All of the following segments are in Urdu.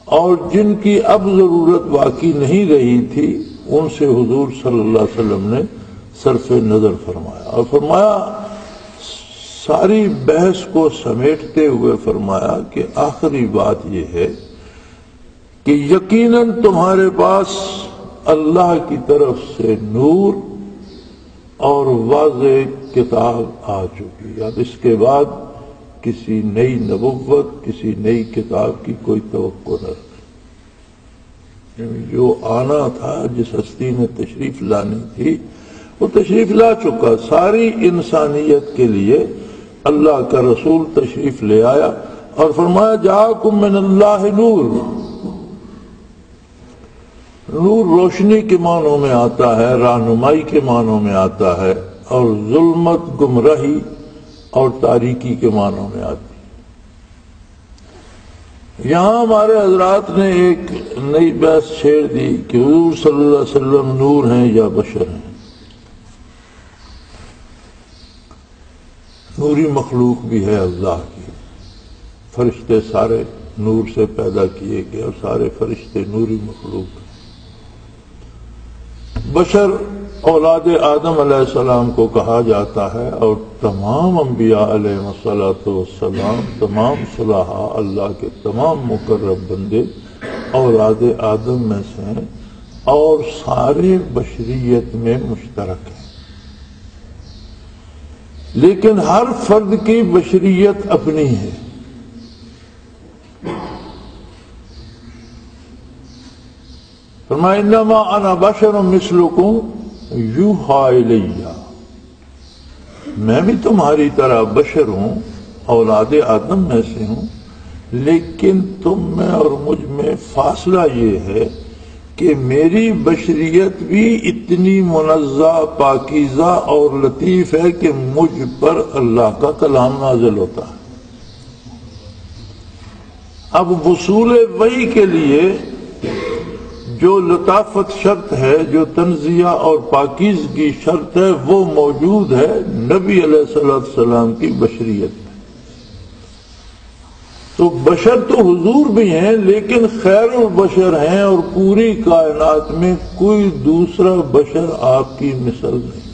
اور جن کی اب ضرورت باقی نہیں رہی تھی ان سے حضور صلی اللہ علیہ وسلم نے صرف نظر فرمایا، اور فرمایا ساری بحث کو سمیٹتے ہوئے فرمایا کہ آخری بات یہ ہے کہ یقیناً تمہارے پاس اللہ کی طرف سے نور اور واضح کتاب آ چکی، اب اس کے بعد کسی نئی نبوت، کسی نئی کتاب کی کوئی توقع نہ رکھیں۔ جو آنا تھا، جس ہستی نے تشریف لانی تھی وہ تشریف لا چکا، ساری انسانیت کے لیے اللہ کا رسول تشریف لے آیا اور فرمایا جاءکم من اللہ نور۔ نور روشنی کے معنوں میں آتا ہے، رہنمائی کے معنوں میں آتا ہے، اور ظلمت، گمراہی اور تاریکی کے معنوں میں آتی ہے۔ یہاں ہمارے حضرات نے ایک نئی بحث چھیڑ دی کہ حضور صلی اللہ علیہ وسلم نور ہیں یا بشر ہیں۔ نوری مخلوق بھی ہے اللہ کی، فرشتے سارے نور سے پیدا کیے گئے اور سارے فرشتے نوری مخلوق ہیں۔ بشر اولاد آدم علیہ السلام کو کہا جاتا ہے، اور تمام انبیاء علیہ الصلوۃ والسلام، تمام صلحاء، اللہ کے تمام مقرب بندے اولاد آدم میں سے ہیں اور سارے بشریت میں مشترک ہیں، لیکن ہر فرد کی بشریت اپنی ہے۔ فرمایا انما انا بشر مثلکم یوحی الی، میں بھی تمہاری طرح بشر ہوں، اولاد آدم میں سے ہوں، لیکن تم میں اور مجھ میں فاصلہ یہ ہے کہ میری بشریت بھی اتنی منزہ، پاکیزہ اور لطیف ہے کہ مجھ پر اللہ کا کلام نازل ہوتا ہے۔ اب وصول وحی کے لیے جو لطافت شرط ہے، جو تنزیہ اور پاکیزگی شرط ہے، وہ موجود ہے نبی علیہ السلام کی بشریت میں۔ تو بشر تو حضور بھی ہیں، لیکن خیر البشر ہیں، اور پوری کائنات میں کوئی دوسرا بشر آپ کی مثل نہیں۔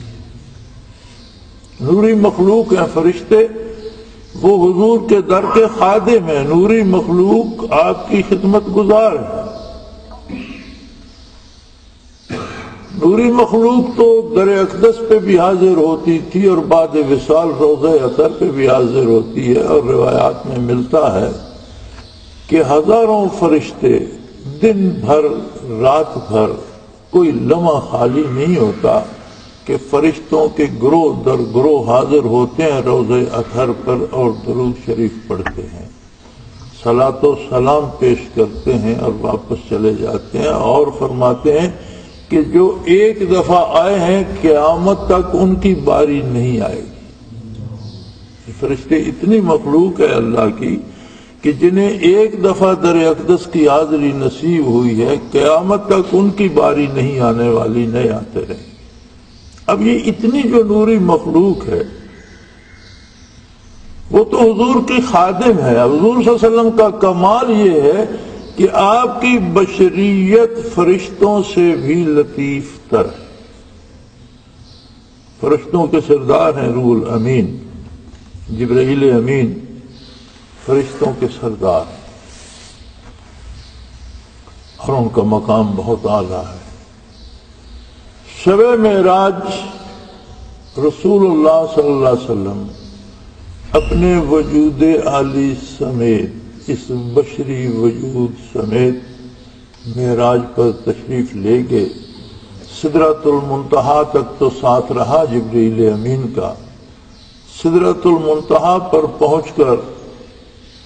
نوری مخلوق ہیں فرشتے، وہ حضور کے در کے خادم ہیں، نوری مخلوق آپ کی خدمت گزار ہے۔ نوری مخلوق تو در اقدس پہ بھی حاضر ہوتی تھی اور بعد وصال روضہ اطہر پہ بھی حاضر ہوتی ہے، اور روایات میں ملتا ہے کہ ہزاروں فرشتے دن بھر رات بھر کوئی لمحہ خالی نہیں ہوتا کہ فرشتوں کے گروہ در گروہ حاضر ہوتے ہیں روضہ اطہر پر اور درود شریف پڑھتے ہیں، صلاۃ و سلام پیش کرتے ہیں اور واپس چلے جاتے ہیں، اور فرماتے ہیں کہ جو ایک دفعہ آئے ہیں قیامت تک ان کی باری نہیں آئے گی۔ فرشتے اتنی مخلوق ہے اللہ کی کہ جنہیں ایک دفعہ در اقدس کی حاضری نصیب ہوئی ہے، قیامت تک ان کی باری نہیں آنے والی، نہیں آتے رہیں گے۔ اب یہ اتنی جو نوری مخلوق ہے وہ تو حضور کی خادم ہے۔ حضور صلی اللہ علیہ وسلم کا کمال یہ ہے کہ آپ کی بشریت فرشتوں سے بھی لطیف تر ہے۔ فرشتوں کے سردار ہیں روح الامین، جبرائیل امین فرشتوں کے سردار ہیں، اور ان کا مقام بہت اعلیٰ ہے۔ شب معراج رسول اللہ صلی اللہ علیہ وسلم اپنے وجود عالی سمیت، اس بشری وجود سمیت معراج پر تشریف لے گئے۔ سدرۃ المنتہا تک تو ساتھ رہا جبرائیل امین کا۔ سدرۃ المنتہا پر پہنچ کر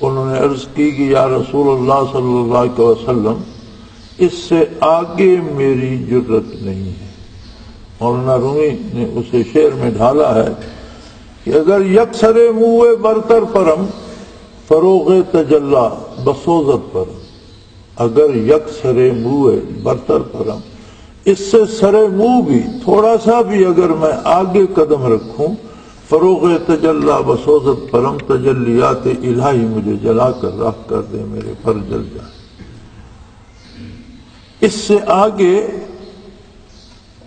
انہوں نے عرض کی کہ یا رسول اللہ صلی اللہ علیہ وسلم، اس سے آگے میری جرت نہیں ہے۔ مولانا رومی نے اسے شعر میں ڈھالا ہے کہ اگر یکسر منہ برتر پرم فروغ تجلا بسوزت پر، اگر یکسر منہ برتر پرم، اس سے سر منہ بھی تھوڑا سا بھی اگر میں آگے قدم رکھوں، فروغ تجلا بسوزت پرم، تجلیات الہی مجھے جلا کر رکھ کر دے، میرے پر جل جائے۔ اس سے آگے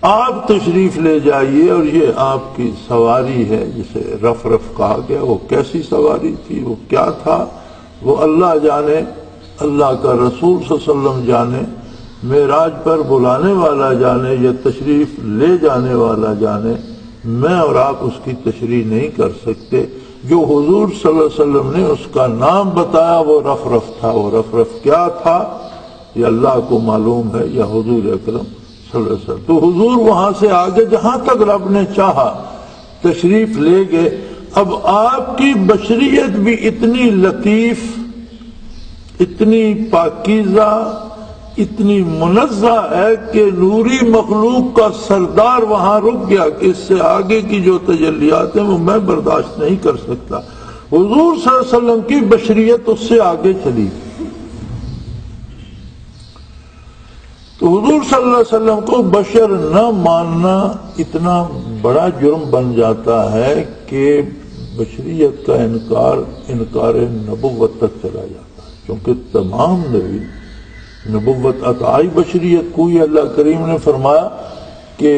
آپ تشریف لے جائیے، اور یہ آپ کی سواری ہے جسے رف رف کہا گیا۔ وہ کیسی سواری تھی، وہ کیا تھا، وہ اللہ جانے، اللہ کا رسول صلی اللہ علیہ وسلم جانے، معراج پر بلانے والا جانے یا تشریف لے جانے والا جانے۔ میں اور آپ اس کی تشریح نہیں کر سکتے۔ جو حضور صلی اللہ علیہ وسلم نے اس کا نام بتایا وہ رف رف تھا۔ وہ رف رف کیا تھا یہ اللہ کو معلوم ہے، یا حضور اکرم صلی اللہ علیہ وسلم۔ تو حضور وہاں سے آگے جہاں تک رب نے چاہا تشریف لے گئے۔ اب آپ کی بشریت بھی اتنی لطیف، اتنی پاکیزہ، اتنی منزہ ہے کہ نوری مخلوق کا سردار وہاں رک گیا کہ اس سے آگے کی جو تجلیات ہیں وہ میں برداشت نہیں کر سکتا۔ حضور صلی اللہ علیہ وسلم کی بشریت اس سے آگے چلی۔ تو حضور صلی اللہ علیہ وسلم کو بشر نہ ماننا اتنا بڑا جرم بن جاتا ہے کہ بشریت کا انکار نبوت تک چلا جاتا ہے، کیونکہ تمام نبی نبوت عطائی بشریت کو ہی اللہ کریم نے فرمایا کہ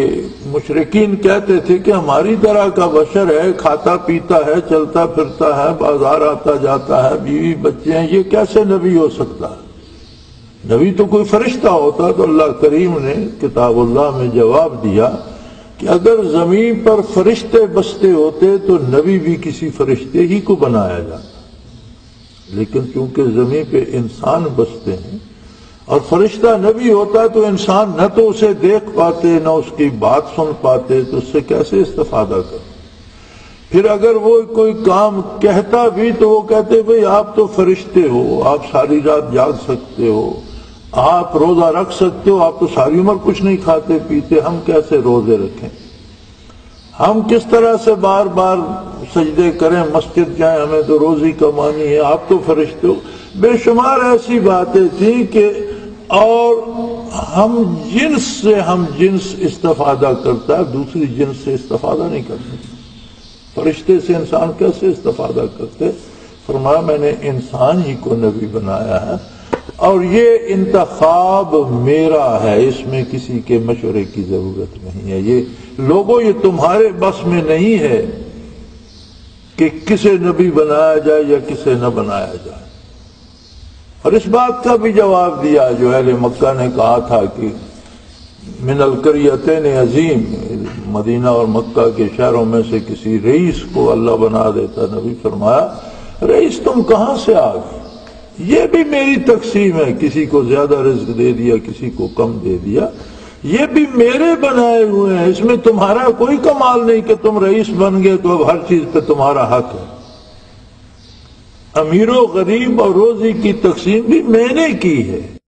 مشرکین کہتے تھے کہ ہماری طرح کا بشر ہے، کھاتا پیتا ہے، چلتا پھرتا ہے، بازار آتا جاتا ہے، بیوی بچے ہیں، یہ کیسے نبی ہو سکتا ہے؟ نبی تو کوئی فرشتہ ہوتا۔ تو اللہ کریم نے کتاب اللہ میں جواب دیا کہ اگر زمین پر فرشتے بستے ہوتے تو نبی بھی کسی فرشتے ہی کو بنایا جاتا، لیکن چونکہ زمین پہ انسان بستے ہیں اور فرشتہ نبی ہوتا تو انسان نہ تو اسے دیکھ پاتے نہ اس کی بات سن پاتے، تو اس سے کیسے استفادہ کرتے؟ پھر اگر وہ کوئی کام کہتا بھی تو وہ کہتے بھئی آپ تو فرشتے ہو، آپ ساری رات جاگ سکتے ہو، آپ روزہ رکھ سکتے ہو، آپ تو ساری عمر کچھ نہیں کھاتے پیتے، ہم کیسے روزے رکھیں؟ ہم کس طرح سے بار بار سجدے کریں، مسجد جائیں، ہمیں تو روزی کمانی ہے، آپ تو فرشتے ہو۔ بے شمار ایسی باتیں تھیں کہ اور ہم جنس استفادہ کرتا ہے، دوسری جنس سے استفادہ نہیں کر سکتا۔ فرشتے سے انسان کیسے استفادہ کرتے؟ فرمایا میں نے انسان ہی کو نبی بنایا ہے، اور یہ انتخاب میرا ہے، اس میں کسی کے مشورے کی ضرورت نہیں ہے۔ یہ لوگوں یہ تمہارے بس میں نہیں ہے کہ کسے نبی بنایا جائے یا کسے نہ بنایا جائے۔ اور اس بات کا بھی جواب دیا جو اہل مکہ نے کہا تھا کہ من القریتین عظیم، مدینہ اور مکہ کے شہروں میں سے کسی رئیس کو اللہ بنا دیتا نبی۔ فرمایا رئیس تم کہاں سے آ گئے؟ یہ بھی میری تقسیم ہے، کسی کو زیادہ رزق دے دیا، کسی کو کم دے دیا، یہ بھی میرے بنائے ہوئے ہیں، اس میں تمہارا کوئی کمال نہیں کہ تم رئیس بن گئے تو اب ہر چیز پہ تمہارا حق ہے۔ امیر و غریب اور روزی کی تقسیم بھی میں نے کی ہے۔